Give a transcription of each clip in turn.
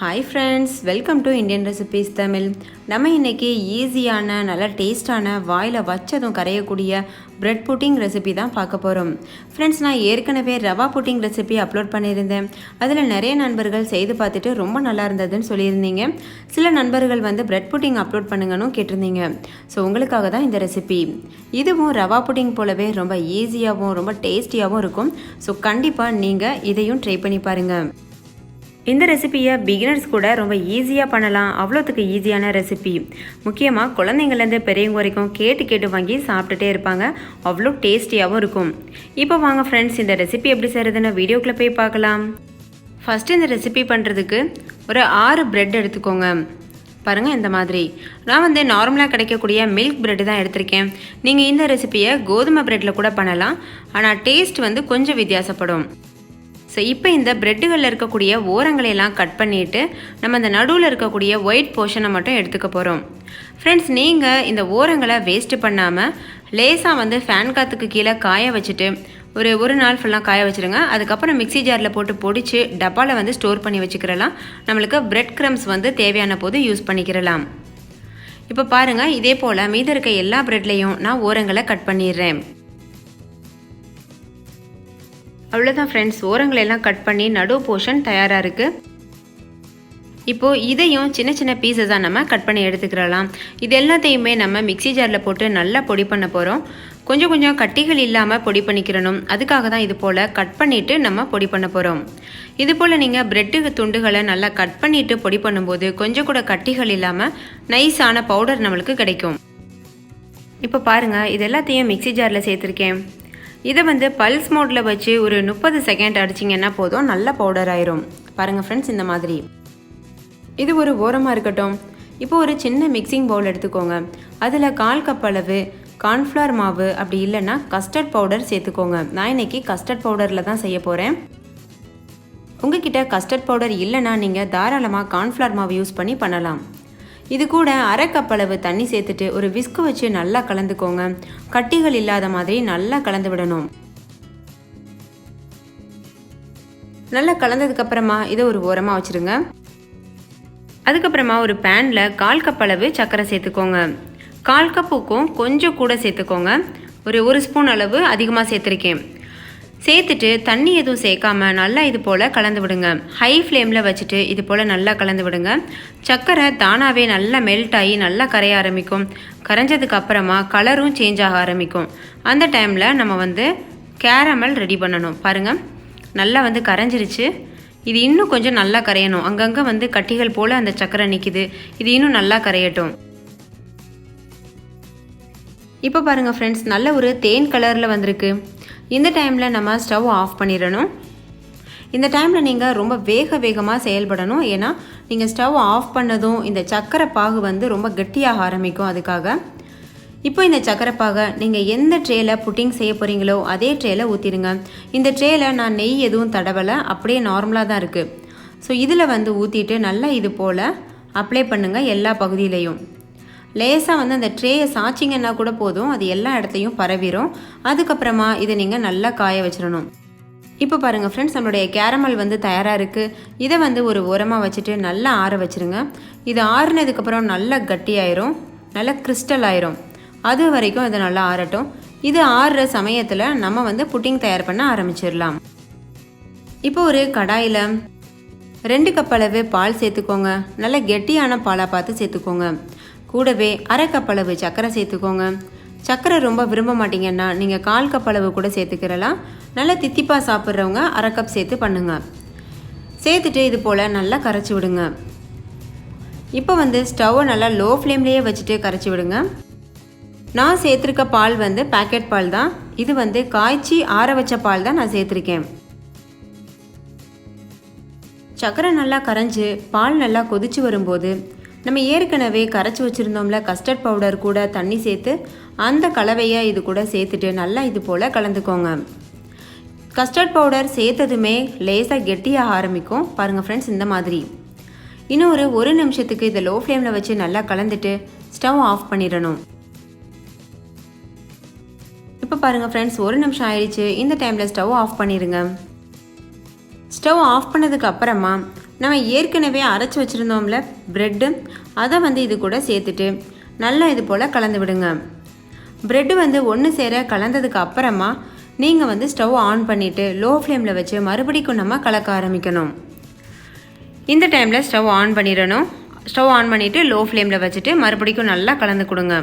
Hi friends, welcome to Indian recipes Tamil. நம்ம இன்றைக்கி ஈஸியான நல்ல டேஸ்டான வாயில் வச்சதும் கரையக்கூடிய பிரெட் புட்டிங் ரெசிபி தான் பார்க்க போகிறோம். ஃப்ரெண்ட்ஸ், நான் ஏற்கனவே ரவா புட்டிங் ரெசிபி அப்லோட் பண்ணியிருந்தேன். அதில் நிறைய நண்பர்கள் செய்து பார்த்துட்டு ரொம்ப நல்லா இருந்ததுன்னு சொல்லியிருந்தீங்க. சில நண்பர்கள் வந்து பிரெட் புட்டிங் அப்லோட் பண்ணுங்கன்னு கேட்டிருந்தீங்க. ஸோ உங்களுக்காக தான் இந்த ரெசிபி. இதுவும் ரவா புட்டிங் போலவே ரொம்ப ஈஸியாகவும் ரொம்ப டேஸ்டியாகவும் இருக்கும். ஸோ கண்டிப்பாக நீங்கள் இதையும் ட்ரை பண்ணி பாருங்கள். இந்த ரெசிபியை பிகினர்ஸ் கூட ரொம்ப ஈஸியாக பண்ணலாம். அவ்வளோத்துக்கு ஈஸியான ரெசிபி. முக்கியமாக குழந்தைங்கள்லேருந்து பெரியவங்க வரைக்கும் கேட்டு வாங்கி சாப்பிட்டுட்டே இருப்பாங்க. அவ்வளோ டேஸ்டியாகவும் இருக்கும். இப்போ வாங்க ஃப்ரெண்ட்ஸ், இந்த ரெசிபி எப்படி செய்கிறதுன்னு வீடியோக்குள்ளே போய் பார்க்கலாம். ஃபஸ்ட்டு இந்த ரெசிபி பண்ணுறதுக்கு ஒரு 6 பிரெட் எடுத்துக்கோங்க. பாருங்கள், இந்த மாதிரி நான் வந்து நார்மலாக கிடைக்கக்கூடிய மில்க் பிரெட்டு தான் எடுத்திருக்கேன். நீங்கள் இந்த ரெசிபியை கோதுமை பிரெட்டில் கூட பண்ணலாம். ஆனால் டேஸ்ட் வந்து கொஞ்சம் வித்தியாசப்படும். ஸோ இப்போ இந்த பிரெட்டுகளில் இருக்கக்கூடிய ஓரங்களையெல்லாம் கட் பண்ணிவிட்டு நம்ம இந்த நடுவில் இருக்கக்கூடிய ஒயிட் போர்ஷனை மட்டும் எடுத்துக்க போகிறோம். ஃப்ரெண்ட்ஸ், நீங்கள் இந்த ஓரங்களை வேஸ்ட்டு பண்ணாமல் லேசாக வந்து ஃபேன் காற்றுக்கு கீழே காய வச்சுட்டு ஒரு நாள் ஃபுல்லாக காய வச்சுருங்க. அதுக்கப்புறம் மிக்ஸி ஜாரில் போட்டு பொடிச்சு டப்பாவில் வந்து ஸ்டோர் பண்ணி வச்சுக்கிறலாம். நம்மளுக்கு பிரெட் க்ரம்ஸ் வந்து தேவையான போது யூஸ் பண்ணிக்கிறலாம். இப்போ பாருங்கள், இதே போல் மீதி இருக்க எல்லா பிரெட்லேயும் நான் ஓரங்களை கட் பண்ணிடுறேன். அவ்வளோதான் ஃப்ரெண்ட்ஸ், ஓரங்களெல்லாம் கட் பண்ணி நடு போர்ஷன் தயாராக இருக்குது. இப்போது இதையும் சின்ன சின்ன பீசஸாக நம்ம கட் பண்ணி எடுத்துக்கிறலாம். இது எல்லாத்தையுமே நம்ம மிக்ஸி ஜாரில் போட்டு நல்லா பொடி பண்ண போகிறோம். கொஞ்சம் கட்டிகள் இல்லாமல் பொடி பண்ணிக்கிறணும். அதுக்காக தான் இது போல் கட் பண்ணிவிட்டு நம்ம பொடி பண்ண போகிறோம். இது போல் நீங்கள் பிரெட்டு துண்டுகளை நல்லா கட் பண்ணிவிட்டு பொடி பண்ணும்போது கொஞ்சம் கூட கட்டிகள் இல்லாமல் நைஸான பவுடர் நம்மளுக்கு கிடைக்கும். இப்போ பாருங்கள், இது எல்லாத்தையும் மிக்ஸி ஜாரில் சேர்த்துருக்கேன். இதை வந்து பல்ஸ் மோடில் வச்சு ஒரு 30 செகண்ட் அடிச்சிங்கன்னா போதும், நல்ல பவுடர் ஆயிரும். பாருங்கள் ஃப்ரெண்ட்ஸ், இந்த மாதிரி. இது ஒரு ஓரமாக இருக்கட்டும். இப்போ ஒரு சின்ன மிக்சிங் பவுல் எடுத்துக்கோங்க. அதில் 1/4 கப் அளவு கார்ன்ஃப்ளவர் மாவு, அப்படி இல்லைன்னா கஸ்டர்ட் பவுடர் சேர்த்துக்கோங்க. நான் இன்றைக்கி கஸ்டர்ட் பவுடரில் தான் செய்ய போகிறேன். உங்ககிட்ட கஸ்டர்ட் பவுடர் இல்லைன்னா நீங்கள் தாராளமாக கார்ன்ஃப்ளவர் மாவு யூஸ் பண்ணி பண்ணலாம். இது கூட 1/2 கப் அளவு தண்ணி சேர்த்துட்டு ஒரு விஸ்கு வச்சு நல்லா கலந்துக்கோங்க. கட்டிகள் இல்லாத மாதிரி நல்லா கலந்து விடணும். நல்லா கலந்ததுக்கப்புறமா இதை ஒரு ஓரமாக வச்சுருங்க. அதுக்கப்புறமா ஒரு பேனில் 1/4 கப் அளவு சர்க்கரை சேர்த்துக்கோங்க. 1/4 கப்புக்கும் கொஞ்சம் கூட சேர்த்துக்கோங்க. ஒரு ஸ்பூன் அளவு அதிகமாக சேர்த்துருக்கேன். சேர்த்துட்டு தண்ணி எதுவும் சேர்க்காம நல்லா இது போல் கலந்து விடுங்க. ஹை ஃப்ளேமில் வச்சுட்டு இது போல் நல்லா கலந்து விடுங்க. சர்க்கரை தானாகவே நல்லா மெல்ட் ஆகி நல்லா கரைய ஆரம்பிக்கும். கரைஞ்சதுக்கு அப்புறமா கலரும் சேஞ்ச் ஆக ஆரம்பிக்கும். அந்த டைமில் நம்ம வந்து கேரமல் ரெடி பண்ணணும். பாருங்கள், நல்லா வந்து கரைஞ்சிருச்சு. இது இன்னும் கொஞ்சம் நல்லா கரையணும். அங்கங்கே வந்து கட்டிகள் போல் அந்த சர்க்கரை நிற்கிது. இது இன்னும் நல்லா கரையட்டும். இப்போ பாருங்கள் ஃப்ரெண்ட்ஸ், நல்ல ஒரு தேன் கலரில் வந்திருக்கு. இந்த டைமில் நம்ம ஸ்டவ் ஆஃப் பண்ணிடணும். இந்த டைமில் நீங்கள் ரொம்ப வேகமாக செயல்படணும். ஏன்னா நீங்கள் ஸ்டவ் ஆஃப் பண்ணதும் இந்த சர்க்கரை பாகு வந்து ரொம்ப கெட்டியாக ஆரம்பிக்கும். அதுக்காக இப்போ இந்த சர்க்கரை பாகை நீங்கள் எந்த ட்ரேயில் புட்டிங் செய்ய போகிறீங்களோ அதே ட்ரேயில் ஊற்றிடுங்க. இந்த ட்ரேயில் நான் நெய் எதுவும் தடவலை, அப்படியே நார்மலாக தான் இருக்குது. ஸோ இதில் வந்து ஊற்றிட்டு நல்லா இது போல் அப்ளை பண்ணுங்கள். எல்லா பகுதியிலையும் லேசாக வந்து அந்த ட்ரேயை சாய்ச்சிங்கன்னா கூட போதும், அது எல்லா இடத்தையும் பரவிடும். அதுக்கப்புறமா இதை நீங்கள் நல்லா காய வச்சிடணும். இப்போ பாருங்கள் ஃப்ரெண்ட்ஸ், நம்மளுடைய கேரமல் வந்து தயாராக இருக்குது. இதை வந்து ஒரு ஓரமாக வச்சுட்டு நல்லா ஆற வச்சுருங்க. இது ஆறுனதுக்கப்புறம் நல்லா கட்டியாயிரும், நல்லா கிறிஸ்டல் ஆயிரும். அது வரைக்கும் இது நல்லா ஆறட்டும். இது ஆறுற சமயத்தில் நம்ம வந்து புட்டிங் தயார் பண்ண ஆரம்பிச்சிடலாம். இப்போ ஒரு கடாயில் 2 கப் அளவு பால் சேர்த்துக்கோங்க. நல்லா கெட்டியான பாலாக பார்த்து சேர்த்துக்கோங்க. கூடவே 1/2 கப் அளவு சர்க்கரை சேர்த்துக்கோங்க. சர்க்கரை ரொம்ப விரும்ப மாட்டிங்கன்னா நீங்கள் 1/4 கப் அளவு கூட சேர்த்துக்கிறலாம். நல்லா தித்திப்பாக சாப்பிட்றவங்க 1/2 கப் சேர்த்து பண்ணுங்கள். சேர்த்துட்டு இது போல் நல்லா கரைச்சி விடுங்க. இப்போ வந்து ஸ்டவ்வை நல்லா லோ ஃப்ளேம்லேயே வச்சுட்டு கரைச்சி விடுங்க. நான் சேர்த்துருக்க பால் வந்து பேக்கெட் பால் தான். இது வந்து காய்ச்சி ஆற வச்ச பால் தான் நான் சேர்த்துருக்கேன். சர்க்கரை நல்லா கரைஞ்சி பால் நல்லா கொதிச்சு வரும்போது நம்ம ஏற்கனவே கரைச்சி வச்சுருந்தோம்ல கஸ்டர்ட் பவுடர் கூட தண்ணி சேர்த்து அந்த கலவையை இது கூட சேர்த்துட்டு நல்லா இது போல் கலந்துக்கோங்க. கஸ்டர்ட் பவுடர் சேர்த்ததுமே லேசாக கெட்டியாக ஆரம்பிக்கும். பாருங்கள் ஃப்ரெண்ட்ஸ், இந்த மாதிரி. இன்னும் ஒரு நிமிஷத்துக்கு இதை லோ ஃப்ளேமில் வச்சு நல்லா கலந்துட்டு ஸ்டவ் ஆஃப் பண்ணிடணும். இப்போ பாருங்கள் ஃப்ரெண்ட்ஸ், 1 நிமிஷம் ஆயிடுச்சு. இந்த டைமில் ஸ்டவ் ஆஃப் பண்ணிடுங்க. ஸ்டவ் ஆஃப் பண்ணதுக்கு அப்புறமா நம்ம ஏற்கனவே அரைச்சி வச்சுருந்தோம்ல ப்ரெட்டு, அதை வந்து இது கூட சேர்த்துட்டு நல்லா இது போல் கலந்து விடுங்க. ப்ரெட்டு வந்து ஒன்று சேர கலந்ததுக்கு அப்புறமா நீங்கள் வந்து ஸ்டவ் ஆன் பண்ணிவிட்டு லோ ஃப்ளேமில் வச்சு மறுபடிக்கும் நம்ம கலக்க ஆரம்பிக்கணும். இந்த டைமில் ஸ்டவ் ஆன் பண்ணிடணும். ஸ்டவ் ஆன் பண்ணிவிட்டு லோ ஃப்ளேமில் வச்சுட்டு மறுபடிக்கும் நல்லா கலந்து கொடுங்க.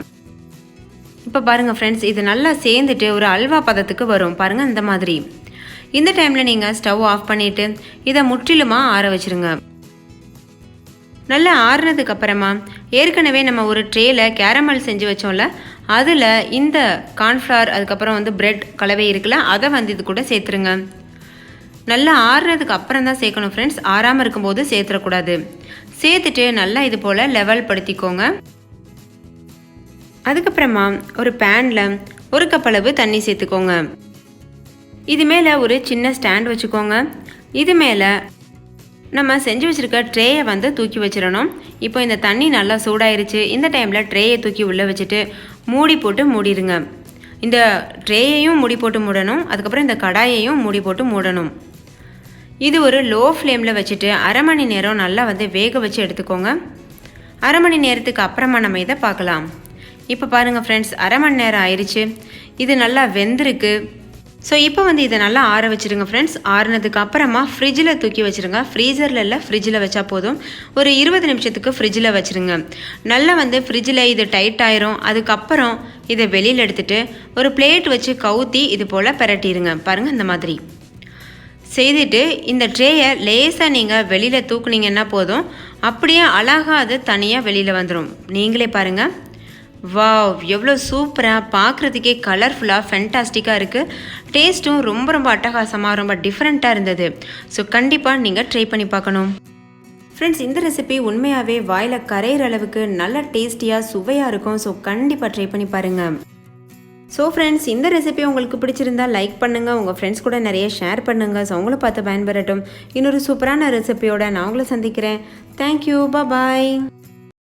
இப்போ பாருங்கள் ஃப்ரெண்ட்ஸ், இது நல்லா சேர்ந்துட்டு ஒரு அல்வா பதத்துக்கு வரும் பாருங்கள் இந்த மாதிரி. இந்த டைமில் நீங்கள் ஸ்டவ் ஆஃப் பண்ணிவிட்டு இதை முற்றிலுமாக ஆற வச்சுருங்க. நல்லா ஆறுனதுக்கு அப்புறமா ஏற்கனவே நம்ம ஒரு ட்ரேயில் கேரமல் செஞ்சு வச்சோம்ல, அதில் இந்த கார்ன்ஃப்ளவர் அதுக்கப்புறம் வந்து பிரெட் கலவை இருக்குல்ல, அதை வந்து இது கூட சேர்த்துருங்க. நல்லா ஆறுனதுக்கு அப்புறம் தான் சேர்க்கணும் ஃப்ரெண்ட்ஸ், ஆறாமல் இருக்கும்போது சேர்த்துடக்கூடாது. சேர்த்துட்டு நல்லா இது போல் லெவல் படுத்திக்கோங்க. அதுக்கப்புறமா ஒரு பேனில் ஒரு கப் அளவு தண்ணி சேர்த்துக்கோங்க. இது மேலே ஒரு சின்ன ஸ்டாண்ட் வச்சுக்கோங்க. இது மேலே நம்ம செஞ்சு வச்சுருக்க ட்ரேயை வந்து தூக்கி வச்சிடணும். இப்போ இந்த தண்ணி நல்லா சூடாயிருச்சு. இந்த டைமில் ட்ரேயை தூக்கி உள்ளே வச்சுட்டு மூடி போட்டு மூடிடுங்க. இந்த ட்ரேயையும் மூடி போட்டு மூடணும், அதுக்கப்புறம் இந்த கடாயையும் மூடி போட்டு மூடணும். இது ஒரு லோ ஃப்ளேமில் வச்சுட்டு அரை மணி நேரம் நல்லா வந்து வேக வச்சு எடுத்துக்கோங்க. அரை மணி நேரத்துக்கு அப்புறமா நம்ம இதை பார்க்கலாம். இப்போ பாருங்கள் ஃப்ரெண்ட்ஸ், அரை மணி நேரம் ஆயிடுச்சு. இது நல்லா வெந்திருக்கு. ஸோ இப்போ வந்து இதை நல்லா ஆற வச்சுருங்க ஃப்ரெண்ட்ஸ். ஆறுனதுக்கு அப்புறமா ஃப்ரிட்ஜில் தூக்கி வச்சுருங்க. ஃப்ரீசரில் இல்லை, ஃப்ரிட்ஜில் வச்சா போதும். ஒரு 20 நிமிஷத்துக்கு ஃப்ரிட்ஜில் வச்சுருங்க. நல்லா வந்து ஃப்ரிட்ஜில் இது டைட் ஆயிரும். அதுக்கப்புறம் இதை வெளியில் எடுத்துகிட்டு ஒரு பிளேட் வச்சு கவுத்தி இது போல் பிரட்டிடுங்க. பாருங்கள் இந்த மாதிரி செய்துட்டு இந்த ட்ரேயை லேசாக நீங்கள் வெளியில் தூக்குனீங்கன்னா போதும், அப்படியே அழகாக அது தனியாக வெளியில் வந்துடும். நீங்களே பாருங்கள். வாவ், எவ்வளோ சூப்பராக, பார்க்குறதுக்கே கலர்ஃபுல்லாக ஃபென்டாஸ்டிக்காக இருக்குது. டேஸ்ட்டும் ரொம்ப ரொம்ப அட்டகாசமாக ரொம்ப டிஃப்ரெண்ட்டாக இருந்தது. ஸோ கண்டிப்பாக நீங்கள் ட்ரை பண்ணி பார்க்கணும் ஃப்ரெண்ட்ஸ். இந்த ரெசிபி உண்மையாகவே வாயில் கரையிற அளவுக்கு நல்ல டேஸ்டியாக சுவையாக இருக்கும். ஸோ கண்டிப்பாக ட்ரை பண்ணி பாருங்கள். ஸோ ஃப்ரெண்ட்ஸ், இந்த ரெசிபி உங்களுக்கு பிடிச்சிருந்தா லைக் பண்ணுங்கள், உங்கள் ஃப்ரெண்ட்ஸ் கூட நிறைய ஷேர் பண்ணுங்கள். ஸோ அவங்கள பார்த்து பயன்பெறட்டும். இன்னொரு சூப்பரான ரெசிபியோட நான் உங்களை சந்திக்கிறேன். தேங்க்யூ, பாய்.